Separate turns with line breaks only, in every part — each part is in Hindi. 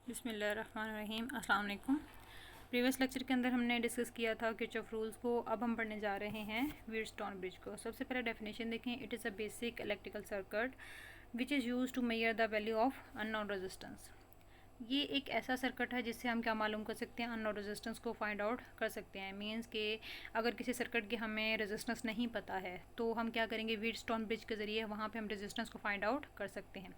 बिस्मिल्लाहिर्रहमानिर्रहीम। अस्सलाम वालेकुम। प्रीवियस लेक्चर के अंदर हमने डिस्कस किया था किरचॉफ रूल्स को। अब हम पढ़ने जा रहे हैं व्हीटस्टोन ब्रिज को। सबसे पहले डेफिनेशन देखें। It is a basic electrical circuit which is use to measure the value of unknown resistance. ये एक ऐसा सर्किट है जिससे हम क्या मालूम कर सकते हैं, अननोन रेजिस्टेंस को फाइंड आउट कर सकते हैं। मींस के अगर किसी सर्किट की हमें रेजिस्टेंस नहीं पता है तो हम क्या करेंगे, व्हीटस्टोन ब्रिज के ज़रिए वहाँ पे हम रेजिस्टेंस को फाइंड आउट कर सकते हैं।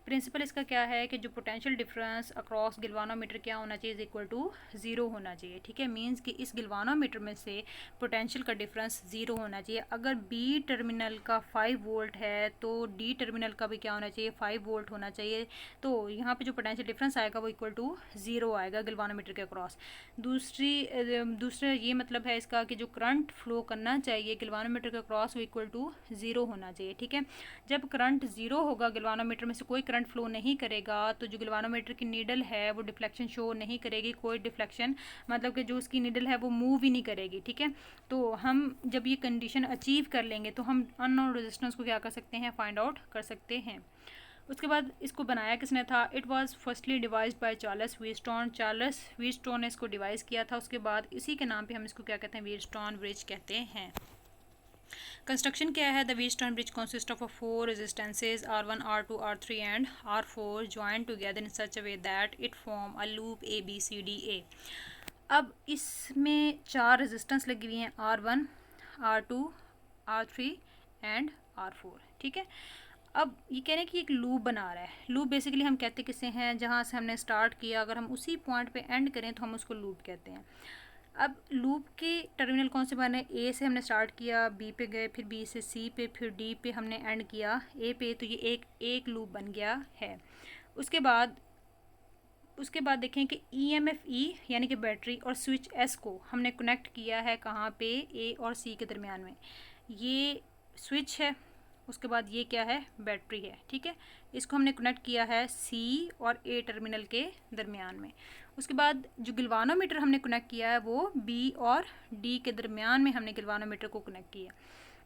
प्रिंसिपल इसका क्या है कि जो पोटेंशियल डिफरेंस अक्रॉस गिलवानोमीटर क्या होना चाहिए, इज इक्वल टू ज़ीरो होना चाहिए। ठीक है, मींस कि इस गिलवानोमीटर में से पोटेंशियल का डिफरेंस ज़ीरो होना चाहिए। अगर बी टर्मिनल का 5 वोल्ट है तो डी टर्मिनल का भी क्या होना चाहिए, 5 वोल्ट होना चाहिए। तो यहाँ पे जो पोटेंशियल डिफरेंस आएगा वो इक्वल टू ज़ीरो आएगा गिलवानोमीटर के अक्रॉस। दूसरा ये मतलब है इसका कि जो करंट फ्लो करना चाहिए गिलवानोमीटर के अक्रॉस वो इक्वल टू ज़ीरो होना चाहिए। ठीक है, जब करंट ज़ीरो होगा, गिलवानोमीटर में से कोई करंट फ्लो नहीं करेगा, तो जो गिलवानोमीटर की नीडल है वो डिफ्लेक्शन शो नहीं करेगी। कोई डिफ्लेक्शन मतलब कि जो उसकी नीडल है वो मूव ही नहीं करेगी। ठीक है, तो हम जब ये कंडीशन अचीव कर लेंगे तो हम अननोन रेजिस्टेंस को क्या कर सकते हैं, फाइंड आउट कर सकते हैं। उसके बाद इसको बनाया किसने था, it was firstly devised by Charles Wheatstone. Charles Wheatstone ने इसको डिवाइस किया था। उसके बाद इसी के नाम पे हम इसको क्या कहते हैं, व्हीटस्टोन ब्रिज कहते हैं। कंस्ट्रक्शन क्या है, the Wheatstone bridge consist of 4 resistances R1, R2, R3 and R4 join together in such a way that it form a loop ABCDA। अब इसमें 4 रेजिस्टेंस लगी हुई हैं, R1, R2, R3 and R4। ठीक है, अब ये कह रहे हैं कि एक लूप बना रहा है। लूप बेसिकली हम कहते किसे हैं, जहाँ से हमने स्टार्ट किया अगर हम उसी पॉइंट पे एंड करें तो हम उसको लूप कहते हैं। अब लूप के टर्मिनल कौन से बने, ए से हमने स्टार्ट किया, बी पे गए, फिर बी से सी पे, फिर डी पे हमने एंड किया ए पे, तो ये एक लूप बन गया है। उसके बाद देखें कि EMF E यानी कि बैटरी और स्विच S को हमने कनेक्ट किया है कहाँ पे, ए और सी के दरमियान में। ये स्विच है, उसके बाद ये क्या है, बैटरी है। ठीक है, इसको हमने कनेक्ट किया है सी और ए टर्मिनल के दरमियान में। उसके बाद जो गिलवानोमीटर हमने कनेक्ट किया है वो बी और डी के दरमियान में हमने गिलवानोमीटर को कनेक्ट किया।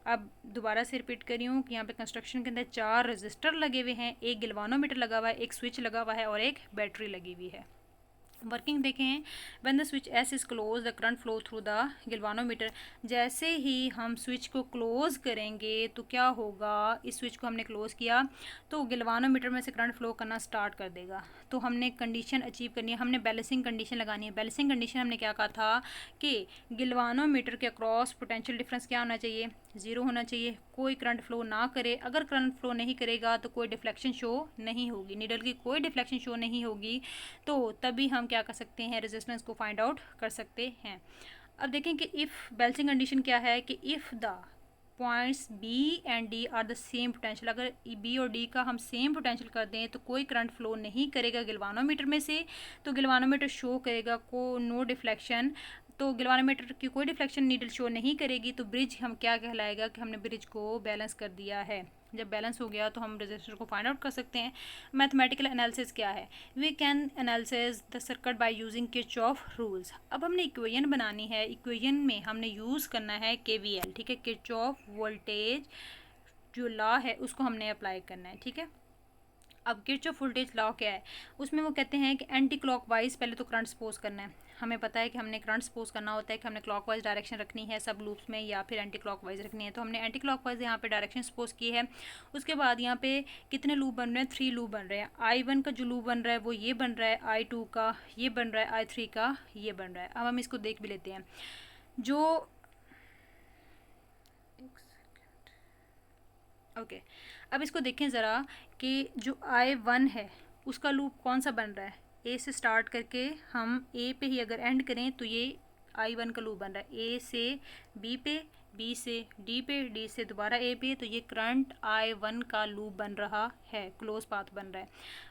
अब दोबारा से रिपीट कर रही हूँ कि यहाँ पे कंस्ट्रक्शन के अंदर 4 रजिस्टर लगे हुए हैं, एक गिलवानोमीटर लगा हुआ है, एक स्विच लगा हुआ है और एक बैटरी लगी हुई है। वर्किंग देखें, when the switch S is close the current flow through the galvanometer. जैसे ही हम स्विच को क्लोज करेंगे तो क्या होगा, इस स्विच को हमने क्लोज किया तो गिलवानोमीटर में से करंट फ्लो करना स्टार्ट कर देगा। तो हमने कंडीशन अचीव करनी है, हमने बैलेंसिंग कंडीशन लगानी है। बैलेंसिंग कंडीशन हमने क्या कहा था कि गिलवानोमीटर के अक्रॉस पोटेंशियल डिफरेंस क्या होना चाहिए, ज़ीरो होना चाहिए। कोई करंट फ्लो ना करे, अगर करंट फ्लो नहीं करेगा तो कोई डिफ्लेक्शन शो नहीं होगी, नीडल की कोई डिफ्लेक्शन शो नहीं होगी, तो तभी हम क्या कर सकते हैं, रेजिस्टेंस को फाइंड आउट कर सकते हैं। अब देखें कि इफ़ बैलेंसिंग कंडीशन क्या है कि if the points B and D are the same potential, अगर बी और डी का हम सेम पोटेंशियल कर दें तो कोई करंट फ्लो नहीं करेगा गिलवानोमीटर में से, तो गिलवानोमीटर शो करेगा को नो डिफ्लेक्शन। तो गिलवानोमीटर की कोई डिफ्लेक्शन नीडल शो नहीं करेगी, तो ब्रिज हम क्या कहलाएगा कि हमने ब्रिज को बैलेंस कर दिया है। जब बैलेंस हो गया तो हम रेजिस्टर को फाइंड आउट कर सकते हैं। मैथमेटिकल एनालिसिस क्या है, we can analysis the circuit by using Kirchhoff rules. अब हमने इक्वेशन बनानी है, इक्वेशन में हमने यूज़ करना है KVL। ठीक है, किरचॉफ वोल्टेज जो लॉ है उसको हमने अप्लाई करना है। ठीक है, अब किरचॉफ वोल्टेज लॉ क्या है, उसमें वो कहते हैं कि एंटी क्लॉकवाइज पहले तो करंट सपोज करना है। हमें पता है कि हमने करंट सपोज करना होता है कि हमने क्लॉकवाइज डायरेक्शन रखनी है सब लूप्स में, या फिर एंटी क्लॉकवाइज रखनी है। तो हमने एंटी क्लॉकवाइज यहाँ पे डायरेक्शन सपोज की है। उसके बाद यहाँ पे कितने लूप बन रहे हैं, 3 लूप बन रहे हैं। I1 का जो लूप बन रहा है वो ये बन रहा है, I2 का ये बन रहा है, I3 का ये बन रहा है। अब हम इसको देख भी लेते हैं। जो ओके अब इसको देखें ज़रा कि जो I1 है उसका लूप कौन सा बन रहा है, ए से स्टार्ट करके हम ए पे ही अगर एंड करें तो ये I1 का लूप बन रहा है। ए से बी पे, बी से डी पे, डी से दोबारा ए पे, तो ये करंट I1 का लूप बन रहा है, क्लोज पाथ बन रहा है।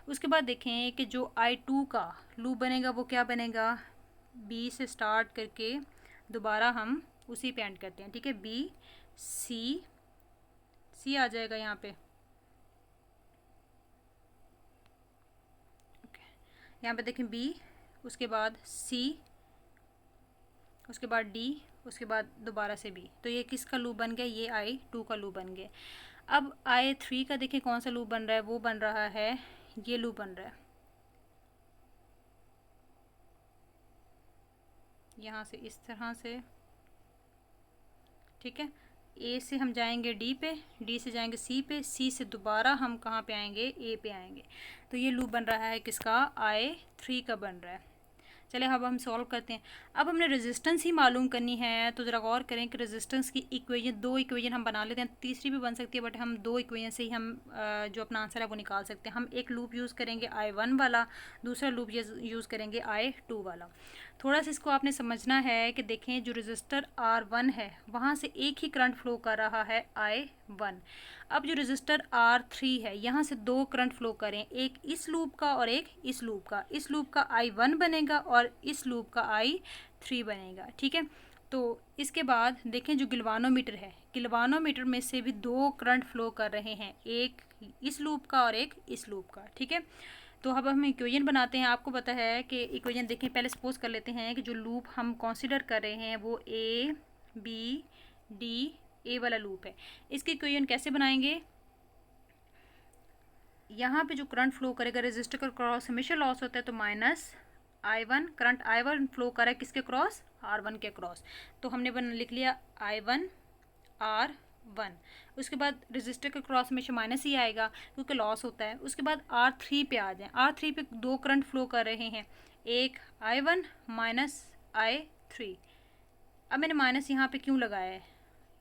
उसके बाद देखें कि जो I2 का लूप बनेगा वो क्या बनेगा, बी से स्टार्ट करके दोबारा हम उसी पे एंड करते हैं। ठीक है, बी सी आ जाएगा यहाँ पे। ओके, यहाँ पे देखें बी, उसके बाद सी, उसके बाद डी, उसके बाद दोबारा से बी, तो ये किसका लूप बन गया, ये I2 का लूप बन गया। अब I3 का देखें कौन सा लूप बन रहा है, वो बन रहा है, ये लूप बन रहा है। यहाँ से इस तरह से, ठीक है। ए से हम जाएंगे डी पे, डी से जाएंगे सी पे, सी से दोबारा हम कहाँ पे आएंगे, ए पे आएंगे। तो ये लूप बन रहा है किसका, I3 का बन रहा है। चलिए अब हम सॉल्व करते हैं। अब हमने रेजिस्टेंस ही मालूम करनी है, तो ज़रा गौर करें कि रेजिस्टेंस की इक्वेशन, दो इक्वेशन हम बना लेते हैं, तीसरी भी बन सकती है, बट हम दो इक्वेशन से ही हम जो अपना आंसर है वो निकाल सकते हैं। हम एक लूप यूज़ करेंगे I1 वाला, दूसरा लूप यूज़ करेंगे I2 वाला। थोड़ा सा इसको आपने समझना है कि देखें, जो रजिस्टर R1 है वहाँ से एक ही करंट फ्लो कर रहा है I1। अब जो रजिस्टर R3 है यहाँ से दो करंट फ्लो करें, एक इस लूप का और एक इस लूप का। इस लूप का I1 बनेगा और इस लूप का I3 बनेगा, ठीक है। तो इसके बाद देखें, जो गिलवानोमीटर है, गिलवानोमीटर में से भी दो करंट फ्लो कर रहे हैं, एक इस लूप का और एक इस लूप का, ठीक है। तो अब हम इक्वेशन बनाते हैं। आपको पता है कि इक्वेशन देखें, पहले सपोज कर लेते हैं कि जो लूप हम कंसीडर कर रहे हैं वो A वाला लूप है। इसकी इक्वेशन कैसे बनाएंगे, यहाँ पे जो करंट फ्लो करेगा रेजिस्टर का क्रॉस हमेशा लॉस होता है, तो -I1, करंट I1 फ्लो कर रहा है किसके क्रॉस, R1 के क्रॉस। तो हमने लिख लिया I1 R1। उसके बाद रजिस्टर का क्रॉस हमेशा माइनस ही आएगा क्योंकि लॉस होता है। उसके बाद R3 पे आ जाएं। R3 पे दो करंट फ्लो कर रहे हैं, एक I1 माइनस I3। अब मैंने माइनस यहाँ पे क्यों लगाया है,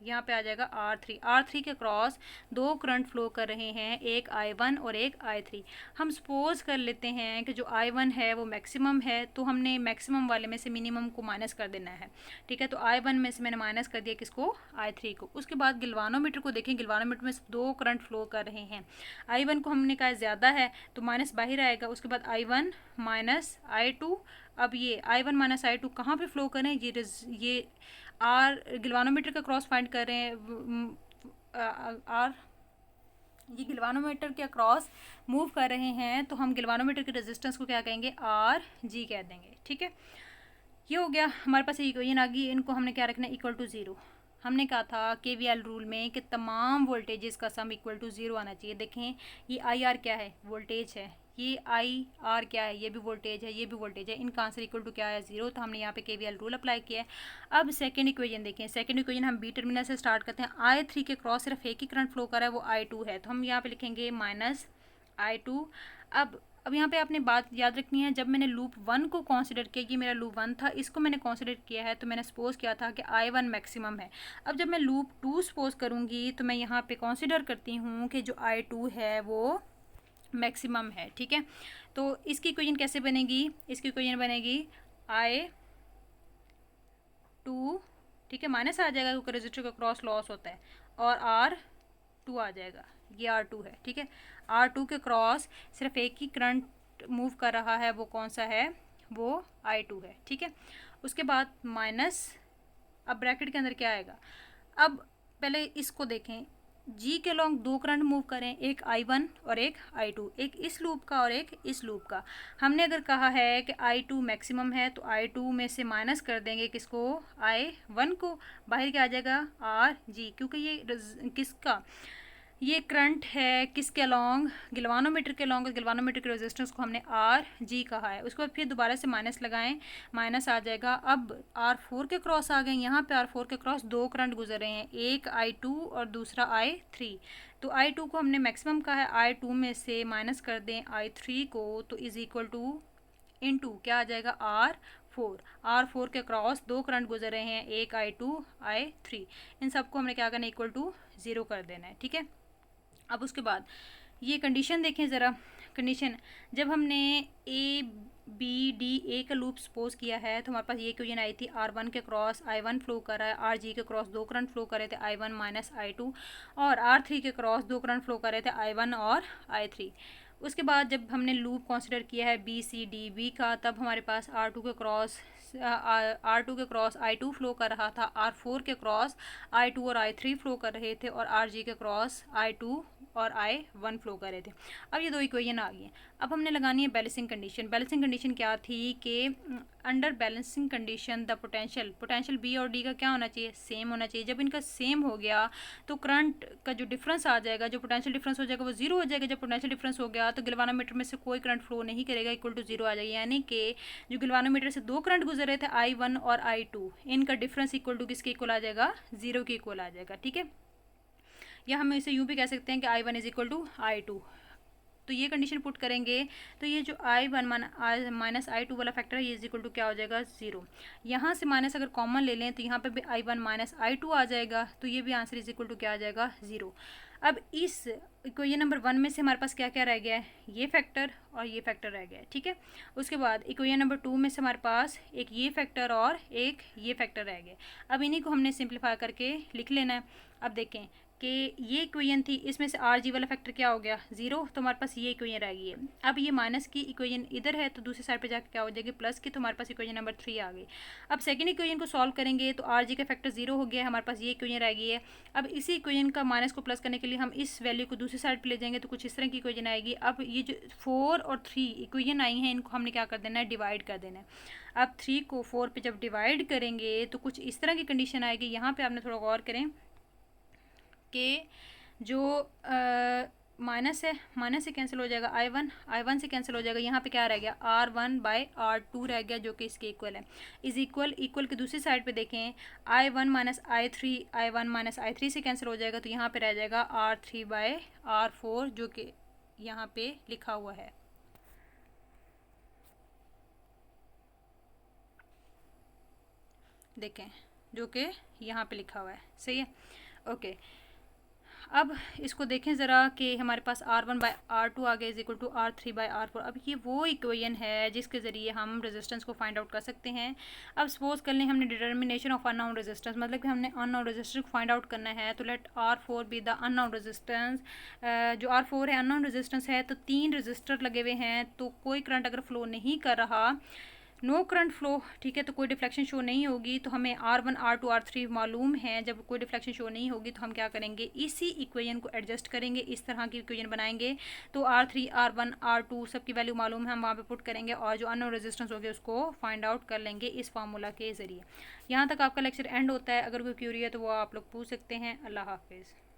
यहाँ पे आ जाएगा R3 के क्रॉस दो करंट फ्लो कर रहे हैं, एक I1 और एक I3। हम सपोज कर लेते हैं कि जो I1 है वो मैक्सिमम है, तो हमने मैक्सिमम वाले में से मिनिमम को माइनस कर देना है, ठीक है। तो I1 में से मैंने माइनस कर दिया किसको, I3 को। उसके बाद गिलवानोमीटर को देखें, गिलवानोमीटर में दो करंट फ्लो कर रहे हैं, I1 को हमने कहा ज़्यादा है तो माइनस बाहर आएगा। उसके बाद I1 माइनस I2। अब ये I1 माइनस I2 कहाँ पे फ्लो करें, ये गिलवानोमीटर का क्रॉस फाइंड कर रहे हैं, ये गिलवानोमीटर के क्रॉस मूव कर रहे हैं, तो हम गिलवानोमीटर के रेजिस्टेंस को क्या कहेंगे, RG कह देंगे, ठीक है। ये हो गया हमारे पास इक्वेशन आ गई। इनको हमने क्या रखना है, इक्वल टू 0। हमने कहा था KVL रूल में कि तमाम वोल्टेजेस का सम इक्वल टू 0 आना चाहिए। देखें, ये IR क्या है, वोल्टेज है, ये IR क्या है, ये भी वोल्टेज है, ये भी वोल्टेज है, इनका आंसर इक्वल टू क्या है, 0। तो हमने यहाँ पे KVL रूल अप्लाई किया है। अब सेकंड इक्वेशन देखें, सेकंड इक्वेशन हम B टर्मिनल से स्टार्ट करते हैं। I3 के क्रॉस सिर्फ एक ही करंट फ्लो कर रहा है, वो I2 है, तो हम यहाँ पे लिखेंगे -I2। अब यहाँ पे आपने बात याद रखनी है, जब मैंने लूप 1 को कंसीडर किया, ये मेरा लूप 1 था, इसको मैंने कंसीडर किया है, तो मैंने सपोज किया था कि I1 मैक्सिमम है। अब जब मैं लूप 2 सपोज करूँगी तो मैं यहाँ पे कंसीडर करती हूँ कि जो I2 है वो मैक्सिमम है, ठीक है। तो इसकी इक्वेशन कैसे बनेगी, इसकी इक्वेशन बनेगी I2, ठीक है, माइनस आ जाएगा क्योंकि रजिस्टर का क्रॉस लॉस होता है, और R2 आ जाएगा, ये R2 है, ठीक है। R2 के क्रॉस सिर्फ एक ही करंट मूव कर रहा है, वो कौन सा है, वो I2 है, ठीक है। उसके बाद माइनस, अब ब्रैकेट के अंदर क्या आएगा, अब पहले इसको देखें, G के लॉन्ग दो करंट मूव करें, एक I1 और एक I2, एक इस लूप का और एक इस लूप का। हमने अगर कहा है कि I2 मैक्सिमम है, तो I2 में से माइनस कर देंगे किसको, I1 को, बाहर क्या आ जाएगा, RG, क्योंकि ये किसका, ये करंट है किसके अलॉन्ग, गिलवानोमीटर के अलॉन्ग, गिलवानोमीटर के रेजिस्टेंस को हमने RG कहा है। उसके बाद फिर दोबारा से माइनस लगाएं, माइनस आ जाएगा। अब R4 के क्रॉस आ गए, यहाँ पे R4 के क्रॉस दो करंट गुजर रहे हैं, एक I2 और दूसरा I3। तो I2 को हमने मैक्सिमम कहा है, I2 में से माइनस कर दें I3 को, तो इज़ इक्वल टू इनटू क्या आ जाएगा, R4 के क्रॉस दो करंट गुजर रहे हैं, एक I2 I3, इन सबको हमने क्या करना है, इक्वल टू 0 कर देना है, ठीक है। अब उसके बाद ये कंडीशन देखें ज़रा, कंडीशन जब हमने A का लूप सपोज किया है, तो हमारे पास ये क्वेश्चन आई थी, R1 के क्रॉस I1 फ्लो कर रहा है, RG के क्रॉस दो करंट फ्लो कर रहे थे, I1 माइनस I2, और R3 के क्रॉस दो करंट फ्लो कर रहे थे, I1 और I3। उसके बाद जब हमने लूप कंसिडर किया है BCDB का, तब हमारे पास R2 के क्रॉस I2 फ्लो कर रहा था, R4 के क्रॉस I2 और I3 फ्लो कर रहे थे, और RG के क्रॉस I2 और I1 फ्लो कर रहे थे। अब ये दो इक्वेशन आ गई हैं। अब हमने लगानी है बैलेंसिंग कंडीशन। बैलेंसिंग कंडीशन क्या थी कि under balancing condition the potential B और डी का क्या होना चाहिए, सेम होना चाहिए। जब इनका सेम हो गया तो करंट का जो डिफरेंस आ जाएगा, जो पोटेंशियल डिफरेंस हो जाएगा वो जीरो हो जाएगा। जब पोटेंशियल डिफरेंस हो गया तो गैल्वेनोमीटर में से कोई करंट फ्लो नहीं करेगा, इक्वल टू जीरो आ जाएगा। यानी कि जो गैल्वेनोमीटर से दो करंट गुजर रहे थे I1 और I2, इनका डिफरेंस इक्वल टू किसके इक्वल आ जाएगा, जीरो के इक्वल आ जाएगा। ठीक है, या हम इसे यूँ भी कह सकते हैं कि I1 is equal to I2। तो ये कंडीशन पुट करेंगे तो ये जो I1 माइनस I2 वाला फैक्टर है ये इज इक्वल टू क्या हो जाएगा, जीरो। यहाँ से माइनस अगर कॉमन ले लें तो यहाँ पे भी I1 माइनस I2 आ जाएगा, तो ये भी आंसर इज इक्वल टू क्या आ जाएगा, जीरो। अब इस इक्वेशन नंबर 1 में से हमारे पास क्या क्या रह गया है, ये फैक्टर और ये फैक्टर रह गया है। ठीक है, उसके बाद इक्वेशन नंबर 2 में से हमारे पास एक ये फैक्टर और एक ये फैक्टर रह गए। अब इन्हीं को हमने सिंप्लीफाई करके लिख लेना है। अब देखें कि ये इक्वेशन थी, इसमें से आर जी वाला फैक्टर क्या हो गया, जीरो, तो हमारे पास ये इक्वेशन रह गई है। अब ये माइनस की इक्वेशन इधर है तो दूसरी साइड पे जाकर क्या हो जाएगी, प्लस की, तो हमारे पास इक्वेशन नंबर 3 आ गई। अब सेकंड इक्वेशन को सॉल्व करेंगे तो आर जी का फैक्टर जीरो हो गया, हमारे पास ये इक्वेशन रह गई है। अब इसी इक्वेशन का माइनस को प्लस करने के लिए हम इस वैल्यू को दूसरी साइड पर ले जाएंगे तो कुछ इस तरह की इक्वेशन आएगी। अब ये जो 4 और 3 इक्वेशन आई हैं इनको हमने क्या कर देना है, डिवाइड कर देना है। अब 3 को 4 पे जब डिवाइड करेंगे तो कुछ इस तरह की कंडीशन आएगी। यहाँ पे आपने थोड़ा गौर करें कि जो माइनस है, माइनस से कैंसिल हो जाएगा, I1 से कैंसिल हो जाएगा। यहाँ पे क्या रह गया, R1/R2 रह गया जो कि इसके इक्वल है। इज इक्वल की दूसरी साइड पे देखें I1 माइनस I3 से कैंसिल हो जाएगा तो यहाँ पे रह जाएगा R3/R4 जो कि यहाँ पे लिखा हुआ है। देखें जो कि यहाँ पे लिखा हुआ है, सही है, ओके। अब इसको देखें ज़रा कि हमारे पास R1/R2 आ गया इज इक्वल टू R3/R4। अब ये वो इक्वेशन है जिसके ज़रिए हम रेजिस्टेंस को फाइंड आउट कर सकते हैं। अब सपोज कर लें हमने डिटर्मिनेशन ऑफ अननोन रेजिस्टेंस, मतलब कि हमने अननोन रेजिस्टेंस को फाइंड आउट करना है, तो let R4 be the unknown resistance. जो R4 है अननोन रेजिस्टेंस है, तो 3 रजिस्टर लगे हुए हैं, तो कोई करंट अगर फ्लो नहीं कर रहा, नो करंट फ्लो, ठीक है, तो कोई डिफ्लेक्शन शो नहीं होगी। तो हमें R1 R2 R3 मालूम है, जब कोई डिफ्लेक्शन शो नहीं होगी तो हम क्या करेंगे, इसी इक्वेशन को एडजस्ट करेंगे, इस तरह की इक्वेशन बनाएंगे। तो R3 R1 R2 सब की वैल्यू मालूम है, हम वहाँ पे पुट करेंगे और जो अननोन रेजिस्टेंस होगी उसको फाइंड आउट कर लेंगे इस फार्मूला के ज़रिए। यहाँ तक आपका लेक्चर एंड होता है। अगर कोई क्यूरी है तो वो आप लोग पूछ सकते हैं। अल्लाह हाफिज़।